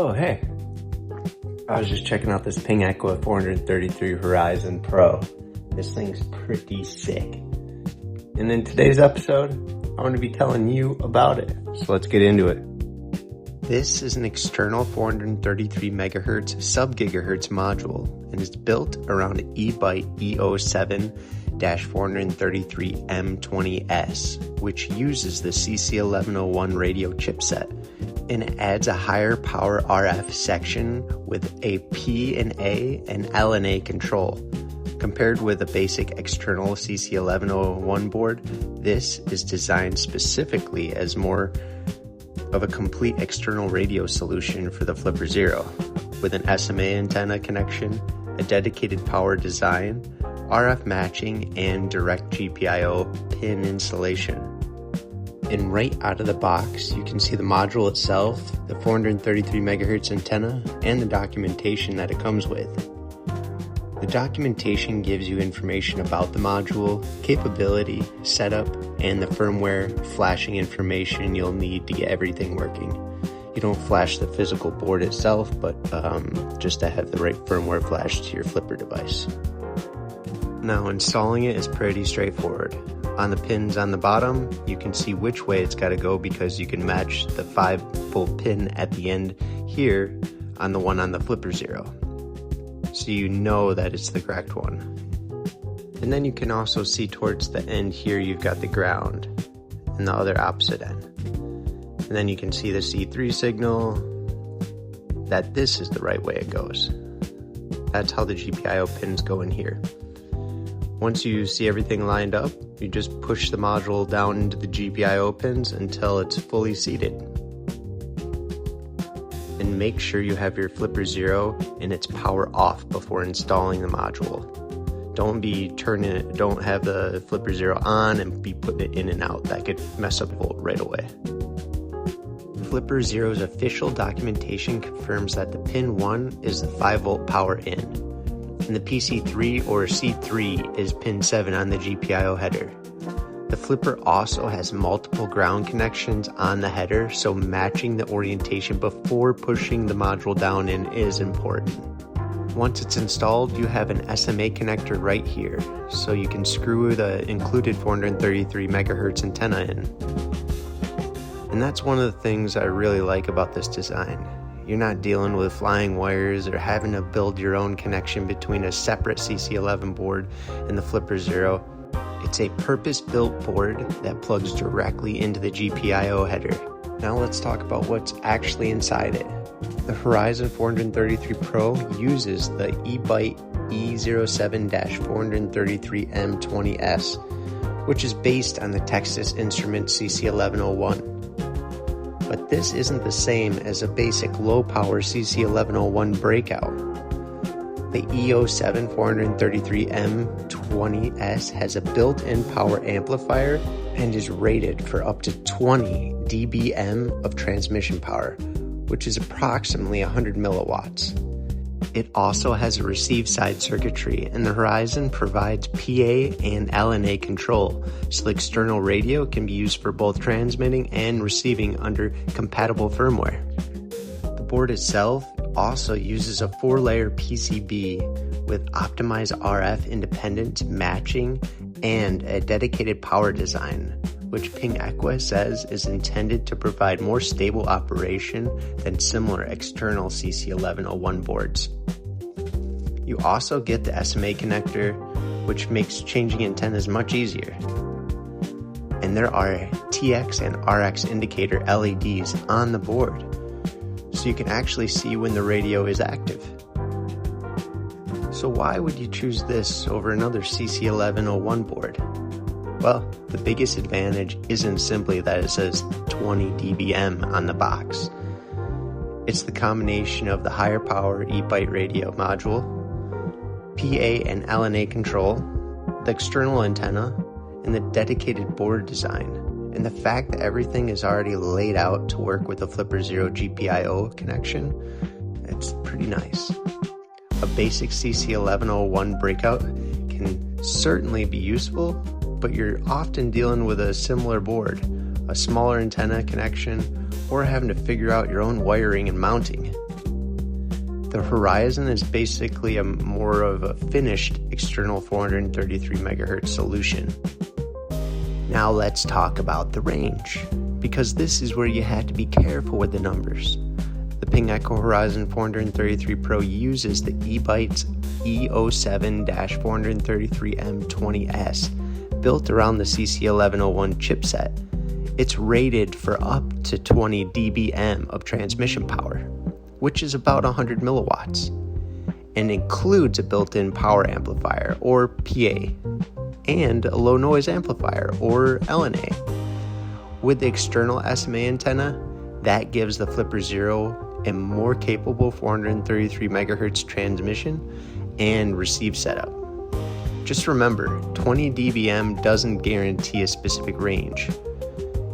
Oh, hey. I was just checking out this PINGEQUA 433 Horizon Pro. This thing's pretty sick. And in today's episode, I'm going to be telling you about it. So let's get into it. This is an external 433 MHz SubGHz module and is built around EBYTE E07-433M20S, which uses the CC1101 radio chipset. And it adds a higher power RF section with a P&A and LNA control. Compared with a basic external CC1101 board, this is designed specifically as more of a complete external radio solution for the Flipper Zero, with an SMA antenna connection, a dedicated power design, RF matching, and direct GPIO pin installation. And right out of the box, you can see the module itself, the 433 MHz antenna, and the documentation that it comes with. The documentation gives you information about the module, capability, setup, and the firmware flashing information you'll need to get everything working. You don't flash the physical board itself, but just to have the right firmware flashed to your Flipper device. Now, installing it is pretty straightforward. On the pins on the bottom, you can see which way it's got to go because you can match the 5-volt pin at the end here on the one on the Flipper Zero. So you know that it's the correct one. And then you can also see towards the end here you've got the ground and the other opposite end. And then you can see the C3 signal, that this is the right way it goes. That's how the GPIO pins go in here. Once you see everything lined up, you just push the module down into the GPIO pins until it's fully seated. And make sure you have your Flipper Zero and its power off before installing the module. Don't have the Flipper Zero on and be putting it in and out. That could mess up the volt right away. Flipper Zero's official documentation confirms that the pin 1 is the 5-volt power in, and the PC3 or C3 is pin 7 on the GPIO header. The Flipper also has multiple ground connections on the header, so matching the orientation before pushing the module down in is important. Once it's installed, you have an SMA connector right here, so you can screw the included 433 MHz antenna in. And that's one of the things I really like about this design. You're not dealing with flying wires or having to build your own connection between a separate CC11 board and the Flipper Zero. It's a purpose-built board that plugs directly into the GPIO header. Now let's talk about what's actually inside it. The Horizon 433 Pro uses the EBYTE E07-433M20S, which is based on the Texas Instrument CC1101. But this isn't the same as a basic low-power CC1101 breakout. The E07-433M20S has a built-in power amplifier and is rated for up to 20 dBm of transmission power, which is approximately 100 milliwatts. It also has a receive side circuitry, and the Horizon provides PA and LNA control, so the external radio can be used for both transmitting and receiving under compatible firmware. The board itself also uses a 4-layer PCB with optimized RF independence matching and a dedicated power design, which PINGEQUA says is intended to provide more stable operation than similar external CC1101 boards. You also get the SMA connector, which makes changing antennas much easier. And there are TX and RX indicator LEDs on the board, so you can actually see when the radio is active. So why would you choose this over another CC1101 board? Well, the biggest advantage isn't simply that it says 20 dBm on the box. It's the combination of the higher power EBYTE radio module, PA and LNA control, the external antenna, and the dedicated board design. And the fact that everything is already laid out to work with the Flipper Zero GPIO connection, it's pretty nice. A basic CC1101 breakout can certainly be useful, but you're often dealing with a similar board, a smaller antenna connection, or having to figure out your own wiring and mounting. The Horizon is basically more of a finished external 433 MHz solution. Now let's talk about the range, because this is where you have to be careful with the numbers. The PINGEQUA Horizon 433 Pro uses the EBYTE E07-433M20S, built around the CC1101 chipset. It's rated for up to 20 dBm of transmission power, which is about 100 milliwatts, and includes a built-in power amplifier, or PA, and a low noise amplifier, or LNA. With the external SMA antenna, that gives the Flipper Zero a more capable 433 MHz transmission and receive setup. Just remember, 20 dBm doesn't guarantee a specific range.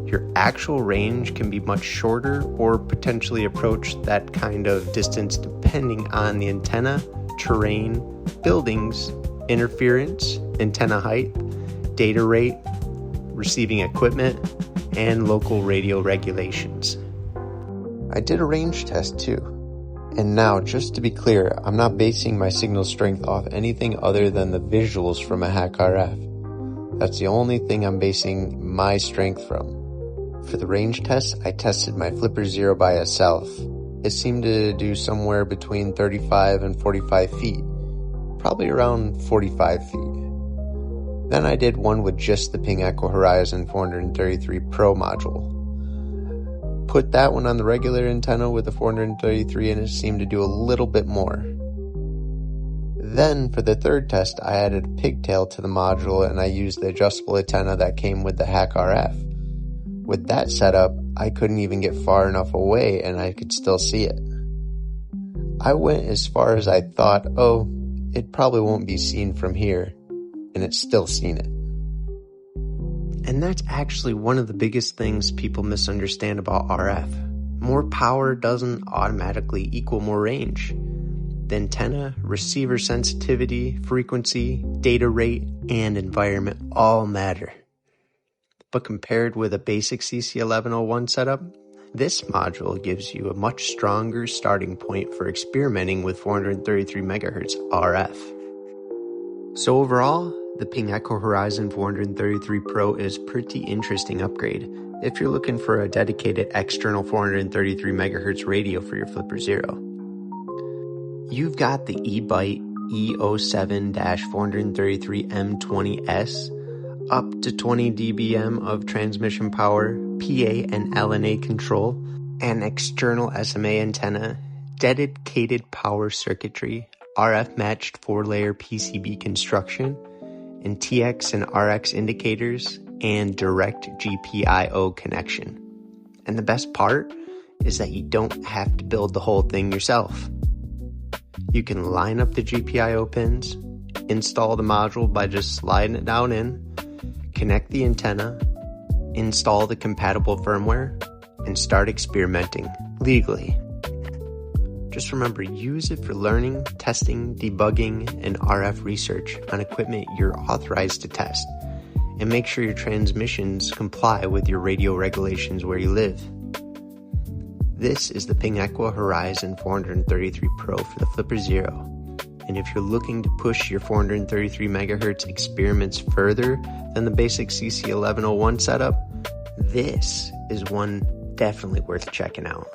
Your actual range can be much shorter or potentially approach that kind of distance depending on the antenna, terrain, buildings, interference, antenna height, data rate, receiving equipment, and local radio regulations. I did a range test too. And now, just to be clear, I'm not basing my signal strength off anything other than the visuals from a MHz RF. That's the only thing I'm basing my strength from. For the range test, I tested my Flipper Zero by itself. It seemed to do somewhere between 35 and 45 feet, probably around 45 feet. Then I did one with just the PINGEQUA Horizon 433 Pro module. Put that one on the regular antenna with the 433 and it seemed to do a little bit more. Then for the third test, I added a pigtail to the module and I used the adjustable antenna that came with the MHz RF. With that setup, I couldn't even get far enough away and I could still see it. I went as far as I thought, oh, it probably won't be seen from here, and it's still seen it. And that's actually one of the biggest things people misunderstand about RF. More power doesn't automatically equal more range. The antenna, receiver sensitivity, frequency, data rate, and environment all matter. But compared with a basic CC1101 setup, this module gives you a much stronger starting point for experimenting with 433 MHz RF. So overall, the PINGEQUA Horizon 433 Pro is a pretty interesting upgrade if you're looking for a dedicated external 433 MHz radio for your Flipper Zero. You've got the EBYTE E07-433M20S, up to 20 dBm of transmission power, PA and LNA control, an external SMA antenna, dedicated power circuitry, RF matched 4-layer PCB construction, and TX and RX indicators, and direct GPIO connection. And the best part is that you don't have to build the whole thing yourself. You can line up the GPIO pins, install the module by just sliding it down in, connect the antenna, install the compatible firmware, and start experimenting legally. Just remember, use it for learning, testing, debugging, and RF research on equipment you're authorized to test, and make sure your transmissions comply with your radio regulations where you live. This is the PINGEQUA Horizon 433 Pro for the Flipper Zero, and if you're looking to push your 433 MHz experiments further than the basic CC1101 setup, this is one definitely worth checking out.